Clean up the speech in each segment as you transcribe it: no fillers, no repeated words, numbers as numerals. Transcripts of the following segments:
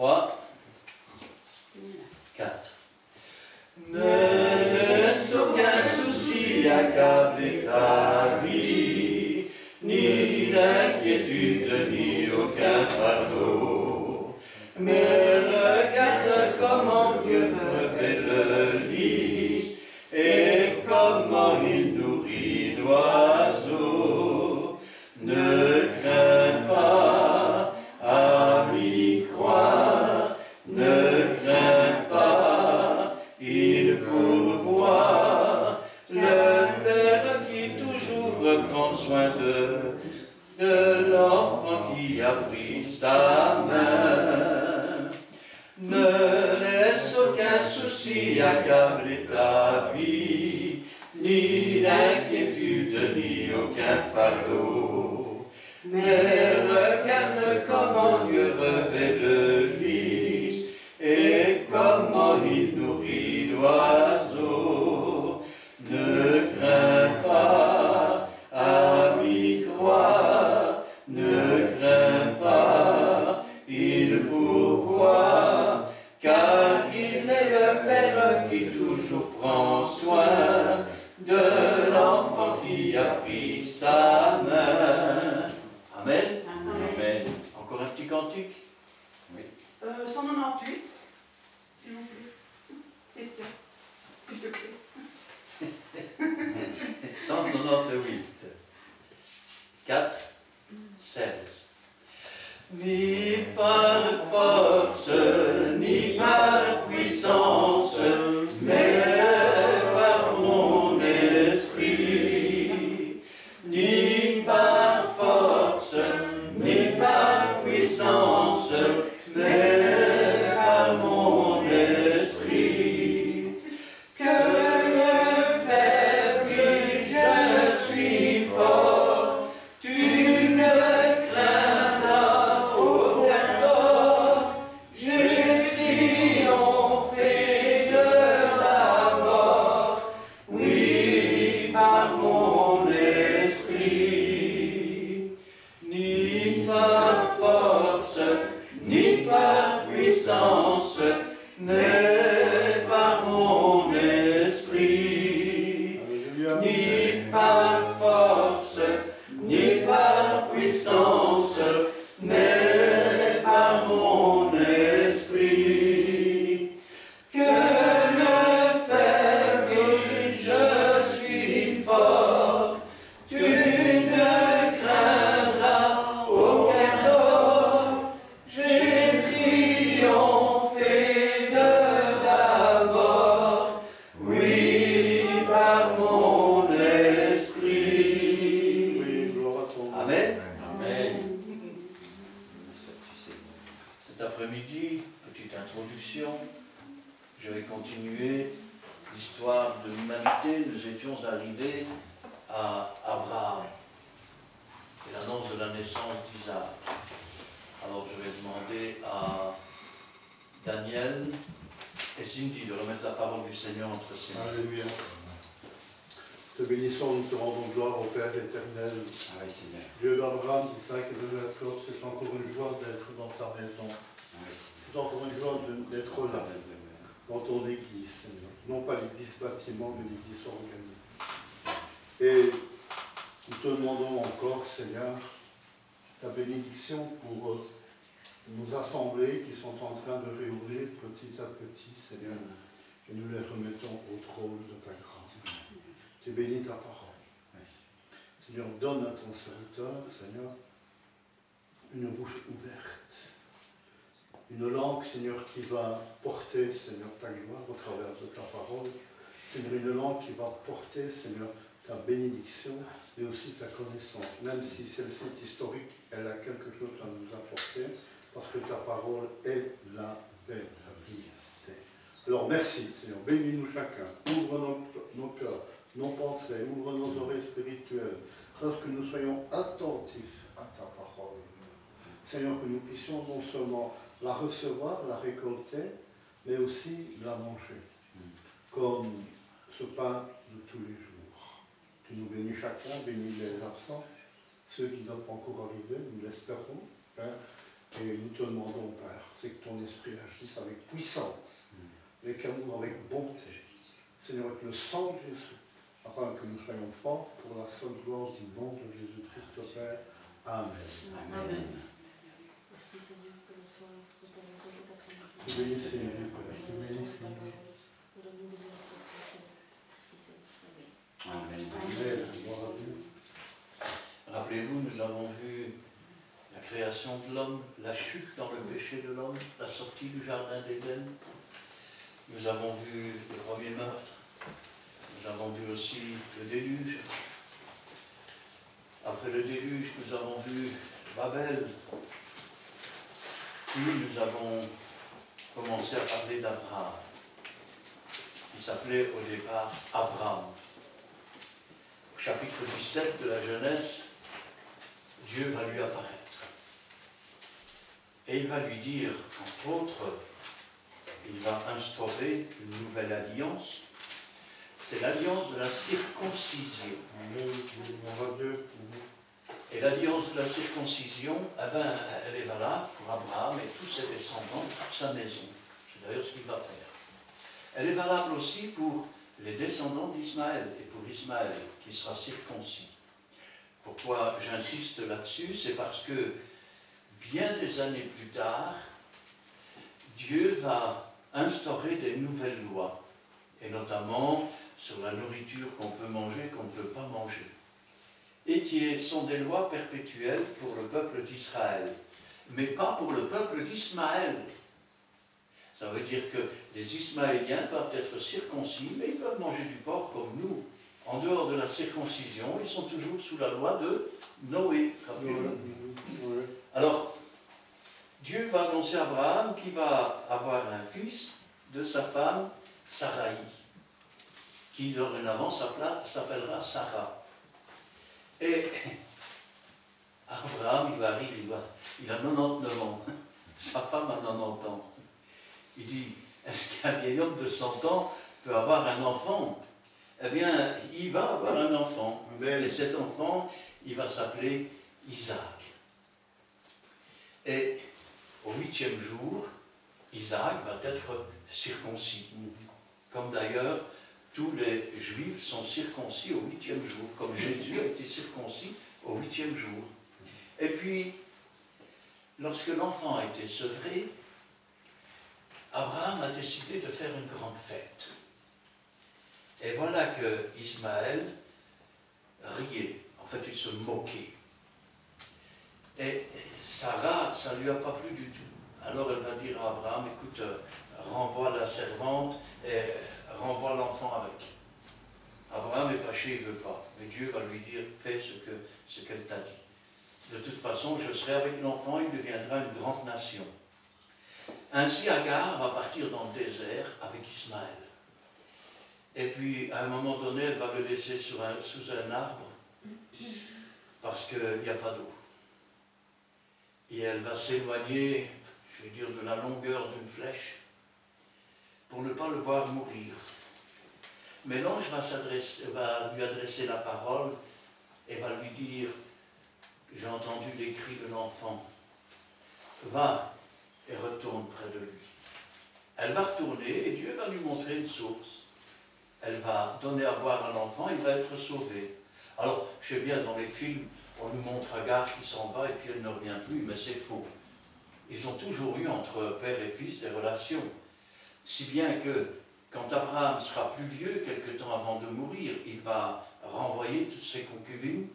3, 4. Ne laisse aucun souci accabler ta vie, ni d'inquiétude, ni aucun fardeau. Mais regarde comment Dieu revêt le lit et comment il nourrit l'oiseau. Ne crains pas à lui croire, ne crains pas, il pourvoit. Le Père qui toujours prend soin de l'enfant qui a pris sa main. Ne laisse aucun souci accabler ta vie, ni d'inquiétude, ni aucun fardeau. Mais regarde comment Dieu revêt le lit et comment il nourrit l'oiseau. Ne crains pas à lui croire, ne crains pas, il pourvoit, car il est le Père qui toujours prend soin de l'enfant qui a pris sa main. Amen. Amen. Encore un petit cantique? Oui. 198, s'il vous plaît. Question, s'il te plaît. 198. 4, 16. Ni par force, ni par puissance, mais par mon esprit. Ni par force, ni par puissance, mais par mon esprit. Que le faible, je suis fort, tu ne craindras aucun tort. J'ai triomphé de la mort, oui, par mon esprit. Ni par force, ni par puissance, mais par mon esprit. Ni par force, ni par puissance, mais par mon esprit. Que le faible, je suis fort, tu ne craindras aucun tort. J'ai triomphé de la mort, oui, par mon esprit. Oui, gloire à ton nom. Amen. Amen. Cet après-midi, petite introduction, je vais continuer l'histoire de l'humanité. Nous étions arrivés à Abraham et l'annonce de la naissance d'Isaac. Alors je vais demander à Daniel et Cindy de remettre la parole du Seigneur entre ses mains. Alléluia. Te bénissons, nous te rendons gloire au Père éternel. Ah oui, Seigneur. Dieu d'Abraham, d'Isaac et de Jacob, c'est encore une joie d'être dans ta maison. Ah oui, Seigneur. C'est encore une joie d'être là, dans ton église, Seigneur. Non pas l'église bâtiment, mais l'église organique. Et nous te demandons encore, Seigneur, ta bénédiction pour nos assemblées qui sont en train de réouvrir petit à petit, Seigneur. Et nous les remettons au trône de ta grâce. Tu bénis ta parole. Seigneur, donne à ton serviteur, Seigneur, une bouche ouverte. Une langue, Seigneur, qui va porter, Seigneur, ta gloire au travers de ta parole. Seigneur, une langue qui va porter, Seigneur, ta bénédiction et aussi ta connaissance. Même si celle-ci est historique, elle a quelque chose à nous apporter, parce que ta parole est la vérité. Alors merci, Seigneur. Bénis-nous chacun. Ouvre nos cœurs, nos pensées, ouvre nos oreilles spirituelles, parce que nous soyons attentifs à ta parole. Seigneur, que nous puissions non seulement la recevoir, la récolter, mais aussi la manger, comme ce pain de tous les jours. Tu nous bénis chacun, bénis les absents, ceux qui n'ont pas encore arrivé, nous l'espérons, Père, Et nous te demandons, Père, c'est que ton esprit agisse avec puissance, avec amour, avec bonté. Seigneur, avec le sang de Jésus, afin que nous soyons forts pour la seule gloire du nom de Jésus-Christ, au Père. Amen. Amen. Merci Seigneur, que le soir, nous t'avons cet après-midi. Tu bénisses Jésus, Père. Tu bénisses Jésus. Donne-nous de bien faire, Seigneur. Merci Seigneur. Amen. Amen. Amen. Gloire à Dieu. Rappelez-vous, nous avons vu la création de l'homme, la chute dans le péché de l'homme, la sortie du jardin d'Éden. Nous avons vu le premier meurtre. Nous avons vu aussi le déluge. Après le déluge, nous avons vu Babel. Puis nous avons commencé à parler d'Abraham, qui s'appelait au départ Abraham. Au chapitre 17 de la Genèse, Dieu va lui apparaître. Et il va lui dire, entre autres, il va instaurer une nouvelle alliance. C'est l'alliance de la circoncision. Gloire à Dieu. Et l'alliance de la circoncision, eh ben, elle est valable pour Abraham et tous ses descendants, toute sa maison. C'est d'ailleurs ce qu'il va faire. Elle est valable aussi pour les descendants d'Ismaël et pour Ismaël, qui sera circoncis. Pourquoi j'insiste là-dessus? C'est parce que bien des années plus tard, Dieu va instaurer des nouvelles lois, et notamment sur la nourriture qu'on peut manger, qu'on ne peut pas manger, et qui sont des lois perpétuelles pour le peuple d'Israël, mais pas pour le peuple d'Ismaël. Ça veut dire que les Ismaéliens doivent être circoncis, mais ils peuvent manger du porc comme nous. En dehors de la circoncision, ils sont toujours sous la loi de Noé. Alors, Dieu va annoncer à Abraham qu'il va avoir un fils de sa femme Sarai, qui dorénavant s'appellera Sarah. Et Abraham, il va rire, il a 99 ans, sa femme a 90 ans. Il dit, est-ce qu'un vieil homme de 100 ans peut avoir un enfant? Eh bien, il va avoir un enfant. Et cet enfant, il va s'appeler Isaac. Et au 8e jour, Isaac va être circoncis. Comme d'ailleurs, tous les Juifs sont circoncis au 8e jour, comme Jésus a été circoncis au 8e jour. Et puis, lorsque l'enfant a été sevré, Abraham a décidé de faire une grande fête. Et voilà que Ismaël riait, en fait il se moquait. Et Sarah, ça ne lui a pas plu du tout. Alors elle va dire à Abraham, écoute, renvoie la servante et renvoie l'enfant avec. Abraham est fâché, il ne veut pas. Mais Dieu va lui dire, fais ce qu'elle t'a dit. De toute façon, je serai avec l'enfant, il deviendra une grande nation. Ainsi, Agar va partir dans le désert avec Ismaël. Et puis, à un moment donné, elle va le laisser sous un arbre, parce qu'il n'y a pas d'eau. Et elle va s'éloigner, je vais dire, de la longueur d'une flèche, pour ne pas le voir mourir. Mais l'ange va lui adresser la parole et va lui dire, j'ai entendu les cris de l'enfant, va et retourne près de lui. Elle va retourner et Dieu va lui montrer une source. Elle va donner à boire à l'enfant, il va être sauvé. Alors, je sais bien, dans les films, on nous montre Agar qui s'en va et puis elle ne revient plus, mais c'est faux. Ils ont toujours eu entre père et fils des relations. Si bien que, quand Abraham sera plus vieux, quelque temps avant de mourir, il va renvoyer toutes ses concubines.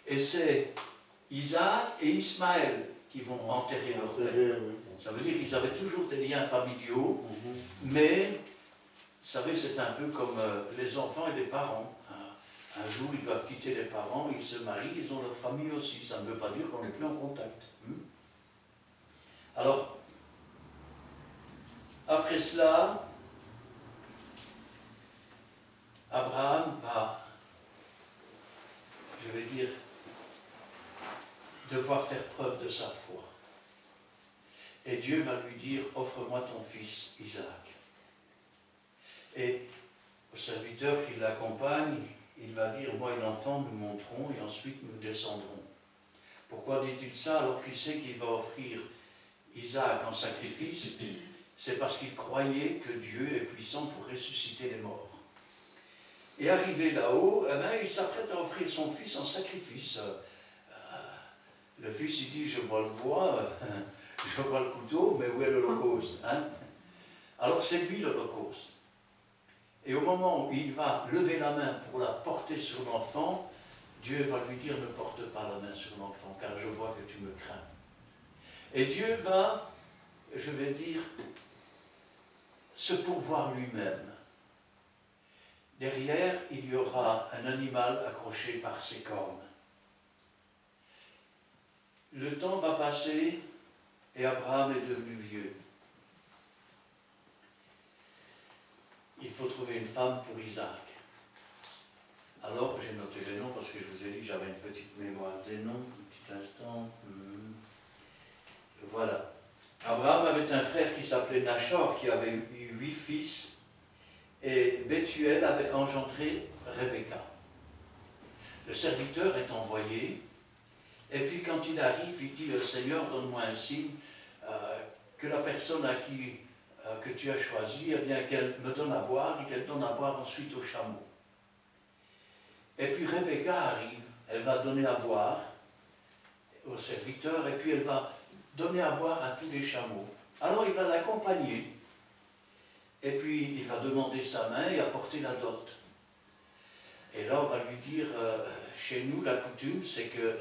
Et c'est Isaac et Ismaël qui vont enterrer leur père. Ça veut dire qu'ils avaient toujours des liens familiaux, mais, vous savez, c'est un peu comme les enfants et les parents. Un jour, ils doivent quitter les parents, ils se marient, ils ont leur famille aussi. Ça ne veut pas dire qu'on n'est plus en contact. Alors, après cela, Abraham va, je vais dire, devoir faire preuve de sa foi. Et Dieu va lui dire, offre-moi ton fils Isaac. Et au serviteur qui l'accompagne, il va dire, moi et l'enfant, nous monterons et ensuite nous descendrons. Pourquoi dit-il ça alors qu'il sait qu'il va offrir Isaac en sacrifice, c'est parce qu'il croyait que Dieu est puissant pour ressusciter les morts. Et arrivé là-haut, eh ben, il s'apprête à offrir son fils en sacrifice. Le fils, il dit, je vois le bois, je vois le couteau, mais où est l'Holocauste, hein? Alors c'est lui l'Holocauste. Et au moment où il va lever la main pour la porter sur l'enfant, Dieu va lui dire, ne porte pas la main sur l'enfant, car je vois que tu me crains. Et Dieu va, je vais dire, se pourvoir lui-même. Derrière, il y aura un animal accroché par ses cornes. Le temps va passer et Abraham est devenu vieux. Il faut trouver une femme pour Isaac. Alors, j'ai noté les noms parce que je vous ai dit que j'avais une petite mémoire des noms. Un petit instant. Voilà. Abraham avait un frère qui s'appelait Nachor, qui avait eu 8 fils, et Bethuel avait engendré Rebecca. Le serviteur est envoyé, et puis quand il arrive, il dit, Seigneur, donne-moi un signe, que la personne à qui que tu as choisi, eh bien qu'elle me donne à boire, et qu'elle donne à boire ensuite au chameau. Et puis Rebecca arrive, elle va donner à boire au serviteur, et puis elle va donner à boire à tous les chameaux. Alors il va l'accompagner, et puis il va demander sa main et apporter la dot. Et là on va lui dire, chez nous la coutume c'est que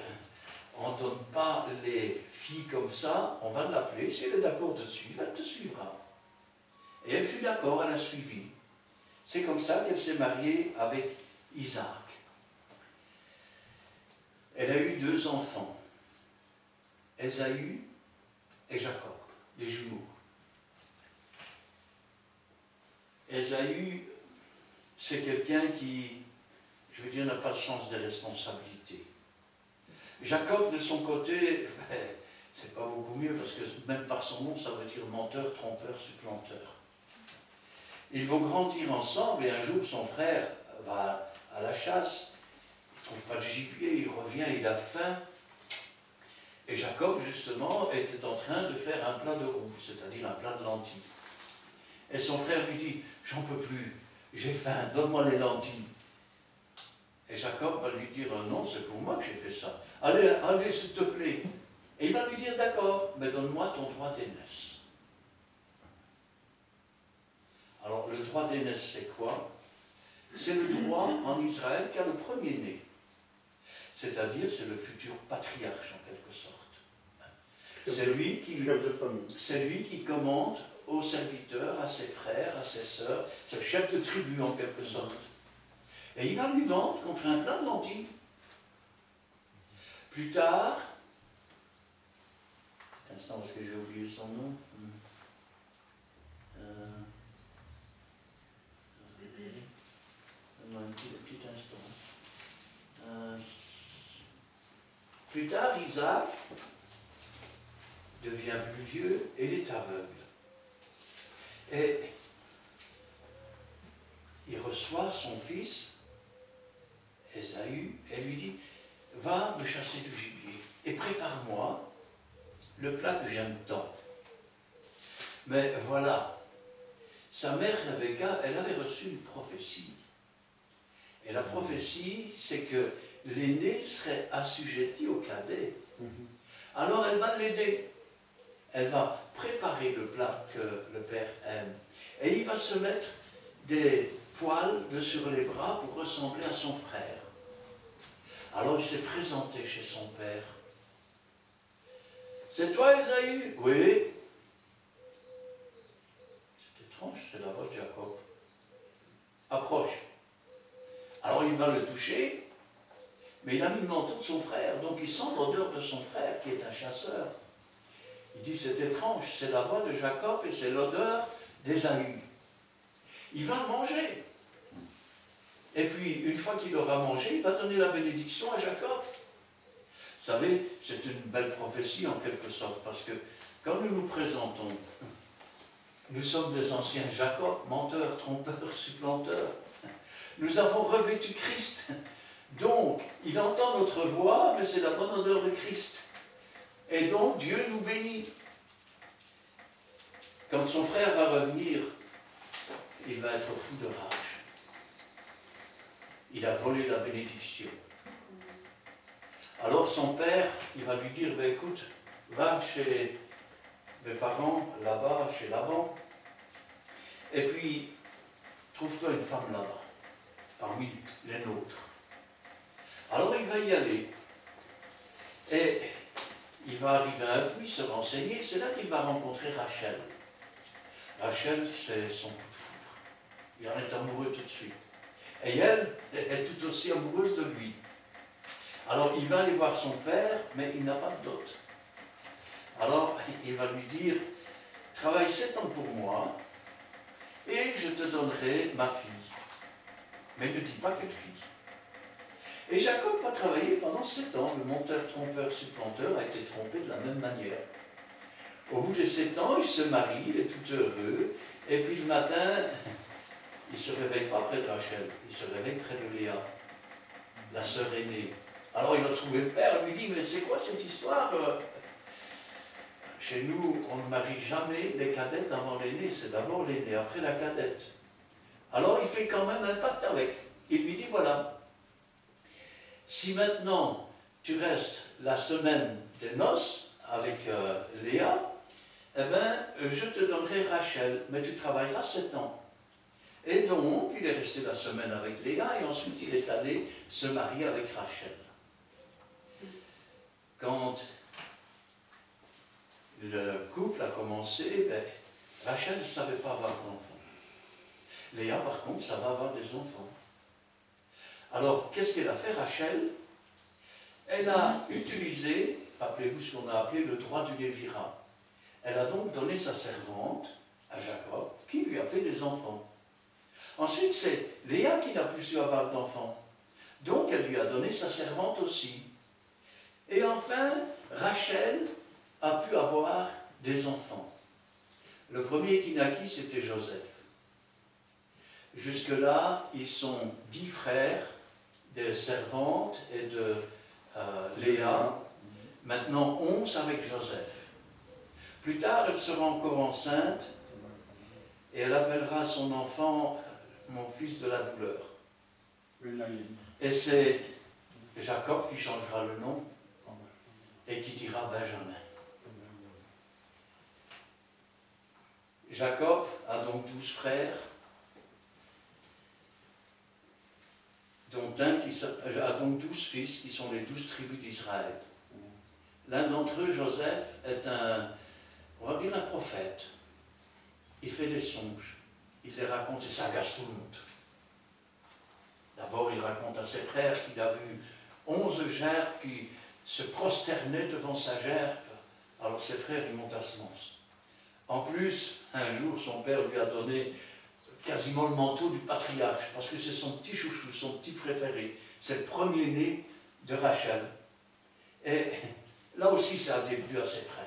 on ne donne pas les filles comme ça, on va l'appeler, si elle est d'accord de suivre, elle te suivra. Et elle fut d'accord, elle a suivi. C'est comme ça qu'elle s'est mariée avec Isaac. Elle a eu 2 enfants, Ésaü et Jacob, des jumeaux. Ésaü, c'est quelqu'un qui, je veux dire, n'a pas le sens des responsabilités. Jacob, de son côté, c'est pas beaucoup mieux, parce que même par son nom, ça veut dire menteur, trompeur, supplanteur. Ils vont grandir ensemble, et un jour, son frère va à la chasse, il ne trouve pas de gibier, il revient, il a faim. Et Jacob, justement, était en train de faire un plat de roux, c'est-à-dire un plat de lentilles. Et son frère lui dit, j'en peux plus, j'ai faim, donne-moi les lentilles. Et Jacob va lui dire, non, c'est pour moi que j'ai fait ça. Allez, allez, s'il te plaît. Et il va lui dire, d'accord, mais donne-moi ton droit d'aînesse. Alors, le droit d'aînesse, c'est quoi? C'est le droit en Israël qu'a le premier-né. C'est-à-dire, c'est le futur patriarche, en quelque sorte. C'est lui qui commande aux serviteurs, à ses frères, à ses sœurs. C'est le chef de tribu, en quelque sorte. Et il va lui vendre contre un plat de lentilles. Plus tard, un instant parce que j'ai oublié son nom. Un petit instant. Plus tard, Isaac devient plus vieux et il est aveugle. Et il reçoit son fils, Ésaü, et lui dit, va me chasser du gibier et prépare-moi le plat que j'aime tant. Mais voilà, sa mère Rebecca, elle avait reçu une prophétie. Et la prophétie, c'est que l'aîné serait assujetti au cadet. Alors elle va l'aider. Elle va préparer le plat que le père aime. Et il va se mettre des poils sur les bras pour ressembler à son frère. Alors il s'est présenté chez son père. C'est toi, Ésaü? Oui. C'est étrange, c'est la voix de Jacob. Approche. Alors il va le toucher, mais il a mis le manteau de son frère, donc il sent l'odeur de son frère qui est un chasseur. Il dit, c'est étrange, c'est la voix de Jacob et c'est l'odeur d'Ésaü. Il va manger. Et puis, une fois qu'il aura mangé, il va donner la bénédiction à Jacob. Vous savez, c'est une belle prophétie en quelque sorte, parce que quand nous nous présentons, nous sommes des anciens Jacob, menteurs, trompeurs, supplanteurs. Nous avons revêtu Christ. Donc, il entend notre voix, mais c'est la bonne odeur de Christ. Et donc, Dieu nous bénit. Quand son frère va revenir, il va être fou de rage. Il a volé la bénédiction. Alors son père, il va lui dire, ben écoute, va chez mes parents, là-bas, chez Laban, et puis trouve-toi une femme là-bas, parmi les nôtres. Alors il va y aller, et il va arriver à un puits, se renseigner, c'est là qu'il va rencontrer Rachel. Rachel, c'est son coup de foudre. Il en est amoureux tout de suite. Et elle est tout aussi amoureuse de lui. Alors il va aller voir son père, mais il n'a pas de dot. Alors il va lui dire, travaille 7 ans pour moi, et je te donnerai ma fille. Mais ne dis pas quelle fille. Et Jacob va travailler pendant 7 ans. Le monteur, trompeur, supplanteur a été trompé de la même manière. Au bout de 7 ans, il se marie, il est tout heureux, et puis le matin, il ne se réveille pas près de Rachel, il se réveille près de Léa, la sœur aînée. Alors il va trouver le père, il lui dit, mais c'est quoi cette histoire? Chez nous, on ne marie jamais les cadettes avant l'aînée, c'est d'abord l'aînée, après la cadette. Alors il fait quand même un pacte avec. Il lui dit, voilà, si maintenant tu restes la semaine des noces avec Léa, eh bien, je te donnerai Rachel, mais tu travailleras 7 ans. Et donc, il est resté la semaine avec Léa, et ensuite il est allé se marier avec Rachel. Quand le couple a commencé, ben, Rachel ne savait pas avoir d'enfants. Léa, par contre, ça va avoir des enfants. Alors, qu'est-ce qu'elle a fait, Rachel? Elle a utilisé, rappelez-vous ce qu'on a appelé le droit du lévirat. Elle a donc donné sa servante à Jacob, qui lui a fait des enfants. Ensuite, c'est Léa qui n'a plus su avoir d'enfants. Donc, elle lui a donné sa servante aussi. Et enfin, Rachel a pu avoir des enfants. Le premier qui naquit, c'était Joseph. Jusque-là, ils sont 10 frères, des servantes et de Léa. Maintenant, 11 avec Joseph. Plus tard, elle sera encore enceinte et elle appellera son enfant mon fils de la douleur. Et c'est Jacob qui changera le nom et qui dira Benjamin. Jacob a donc 12 frères, dont a donc 12 fils qui sont les 12 tribus d'Israël. L'un d'entre eux, Joseph, est on va dire un prophète. Il fait des songes, il les raconte et ça agace tout le monde. D'abord, il raconte à ses frères qu'il a vu 11 gerbes qui se prosternaient devant sa gerbe. Alors ses frères, ils montent à ce monstre. En plus, un jour, son père lui a donné quasiment le manteau du patriarche, parce que c'est son petit chouchou, son petit préféré. C'est le premier-né de Rachel. Et là aussi, ça a déplu à ses frères.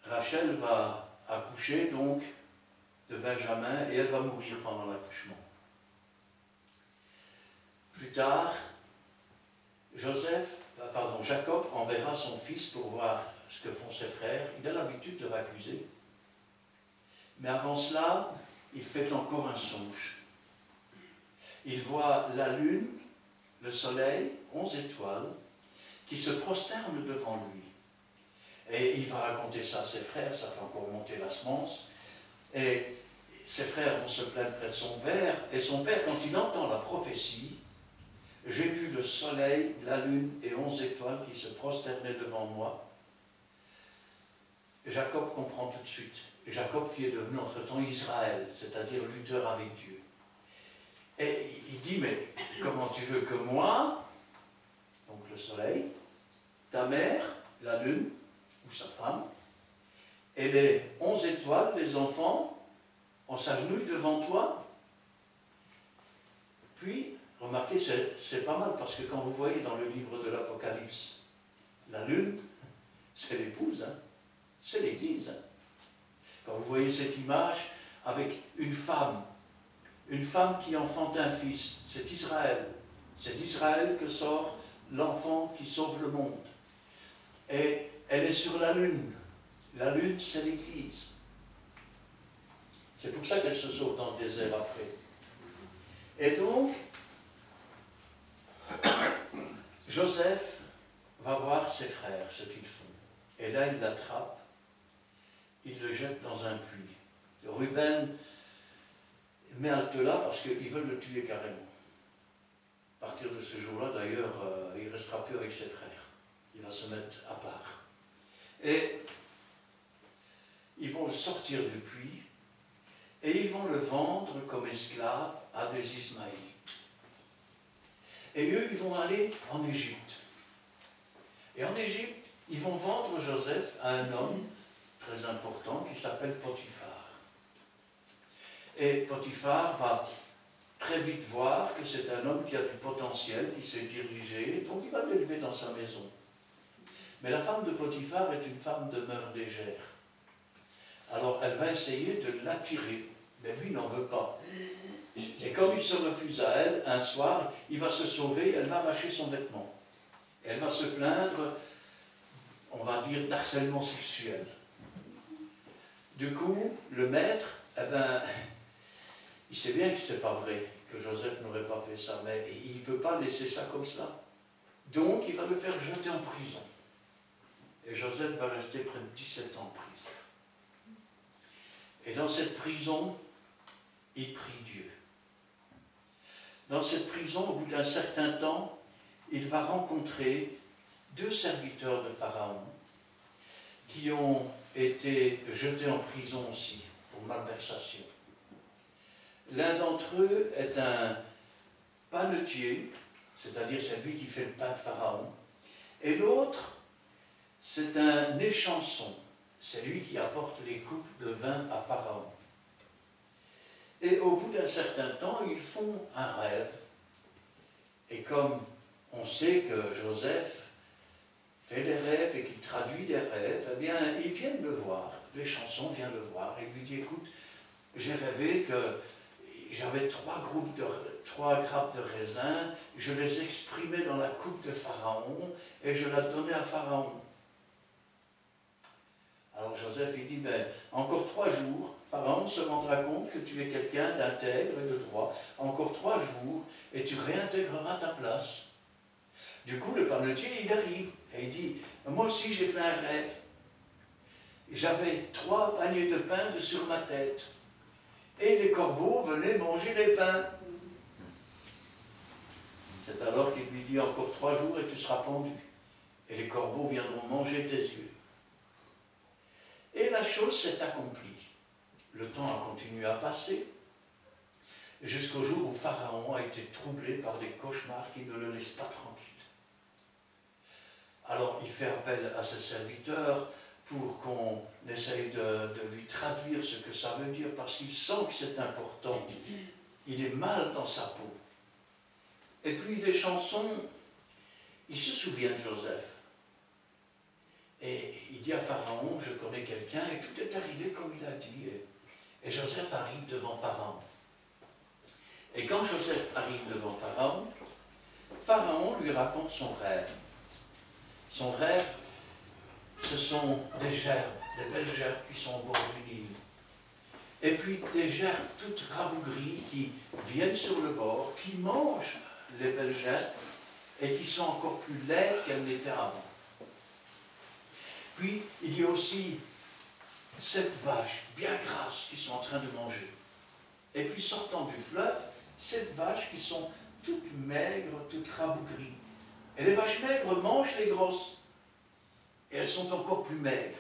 Rachel va accoucher donc de Benjamin et elle va mourir pendant l'accouchement. Plus tard, Jacob enverra son fils pour voir ce que font ses frères. Il a l'habitude de l'accuser. Mais avant cela, il fait encore un songe. Il voit la lune, le soleil, 11 étoiles, qui se prosternent devant lui. Et il va raconter ça à ses frères, ça fait encore monter la semence. Et ses frères vont se plaindre près de son père. Et son père, quand il entend la prophétie, j'ai vu le soleil, la lune et 11 étoiles qui se prosternaient devant moi. Jacob comprend tout de suite. Jacob qui est devenu entre-temps Israël, c'est-à-dire lutteur avec Dieu. Et il dit, mais comment tu veux que moi, donc le soleil, ta mère, la lune, ou sa femme, et les 11 étoiles, les enfants, on s'agenouille devant toi? Puis, remarquez, c'est pas mal, parce que quand vous voyez dans le livre de l'Apocalypse, la lune, c'est l'épouse, hein, c'est l'Église. Hein. Quand vous voyez cette image avec une femme qui enfante un fils, c'est Israël. C'est d'Israël que sort l'enfant qui sauve le monde. Et elle est sur la lune. La lune, c'est l'Église. C'est pour ça qu'elle se sauve dans le désert après. Et donc, Joseph va voir ses frères, ce qu'ils font. Et là, il l'attrape, il le jette dans un puits. Ruben met halte là parce qu'ils veulent le tuer carrément. À partir de ce jour-là, d'ailleurs, il ne restera plus avec ses frères. Il va se mettre à part. Et ils vont le sortir du puits et ils vont le vendre comme esclave à des Ismaélites. Et eux, ils vont aller en Égypte. Et en Égypte, ils vont vendre Joseph à un homme très important qui s'appelle Potiphar. Et Potiphar va très vite voir que c'est un homme qui a du potentiel, qui s'est dirigé, donc il va l'élever dans sa maison. Mais la femme de Potiphar est une femme de mœurs légères. Alors elle va essayer de l'attirer, mais lui n'en veut pas. Et comme il se refuse à elle, un soir, il va se sauver, elle va arracher son vêtement. Et elle va se plaindre, on va dire, d'harcèlement sexuel. Du coup, le maître, il sait bien que ce n'est pas vrai, que Joseph n'aurait pas fait ça, mais il ne peut pas laisser ça comme ça. Donc, il va le faire jeter en prison. Et Joseph va rester près de 17 ans en prison. Et dans cette prison, il prie Dieu. Dans cette prison, au bout d'un certain temps, il va rencontrer 2 serviteurs de Pharaon qui ont été jetés en prison aussi pour malversation. L'un d'entre eux est un panetier, c'est-à-dire c'est lui qui fait le pain de Pharaon, et l'autre, c'est un échanson, c'est lui qui apporte les coupes de vin à Pharaon. Et au bout d'un certain temps, ils font un rêve. Et comme on sait que Joseph fait des rêves et qu'il traduit des rêves, eh bien, ils viennent le voir. L'échanson vient le voir et lui dit, écoute, j'ai rêvé que j'avais 3 grappes de raisin, je les exprimais dans la coupe de Pharaon et je la donnais à Pharaon. Alors Joseph, il dit, ben, encore 3 jours, Pharaon se rendra compte que tu es quelqu'un d'intègre et de droit. Encore 3 jours, et tu réintégreras ta place. Du coup, le panetier, il arrive, et il dit, moi aussi j'ai fait un rêve. J'avais 3 paniers de pain sur ma tête. Et les corbeaux venaient manger les pains. C'est alors qu'il lui dit, encore 3 jours et tu seras pendu. Et les corbeaux viendront manger tes yeux. Et la chose s'est accomplie. Le temps a continué à passer, jusqu'au jour où Pharaon a été troublé par des cauchemars qui ne le laissent pas tranquille. Alors il fait appel à ses serviteurs pour qu'on essaye de lui traduire ce que ça veut dire, parce qu'il sent que c'est important. Il est mal dans sa peau. Et puis des chansons, il se souvient de Joseph. Et il dit à Pharaon, je connais quelqu'un, et tout est arrivé comme il a dit. Et Joseph arrive devant Pharaon. Et quand Joseph arrive devant Pharaon, Pharaon lui raconte son rêve. Son rêve, ce sont des gerbes, des belles gerbes qui sont au bord du Nil. Et puis des gerbes toutes rabougries qui viennent sur le bord, qui mangent les belles gerbes et qui sont encore plus laides qu'elles n'étaient avant. Puis il y a aussi 7 vaches bien grasses qui sont en train de manger. Et puis sortant du fleuve, 7 vaches qui sont toutes maigres, toutes rabougries. Et les vaches maigres mangent les grosses. Et elles sont encore plus maigres.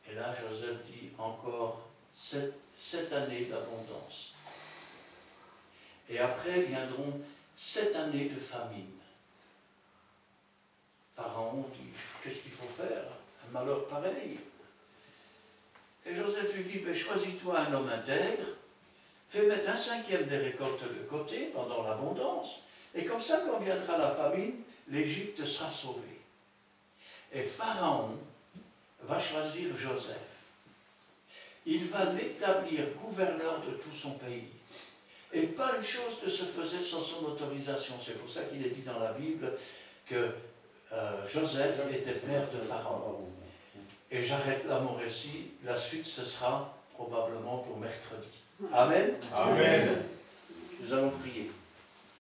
Et là, Joseph dit encore 7 années d'abondance. Et après viendront 7 années de famine. Pharaon dit, qu'est-ce qu'il faut faire? Un malheur pareil. Et Joseph lui dit, ben, choisis-toi un homme intègre, fais mettre 1/5 des récoltes de côté pendant l'abondance, et comme ça, quand viendra la famine, l'Égypte sera sauvée. Et Pharaon va choisir Joseph. Il va l'établir gouverneur de tout son pays. Et pas une chose ne se faisait sans son autorisation. C'est pour ça qu'il est dit dans la Bible que Joseph était père de Pharaon. Et j'arrête là mon récit. La suite, ce sera probablement pour mercredi. Amen. Amen. Nous allons prier.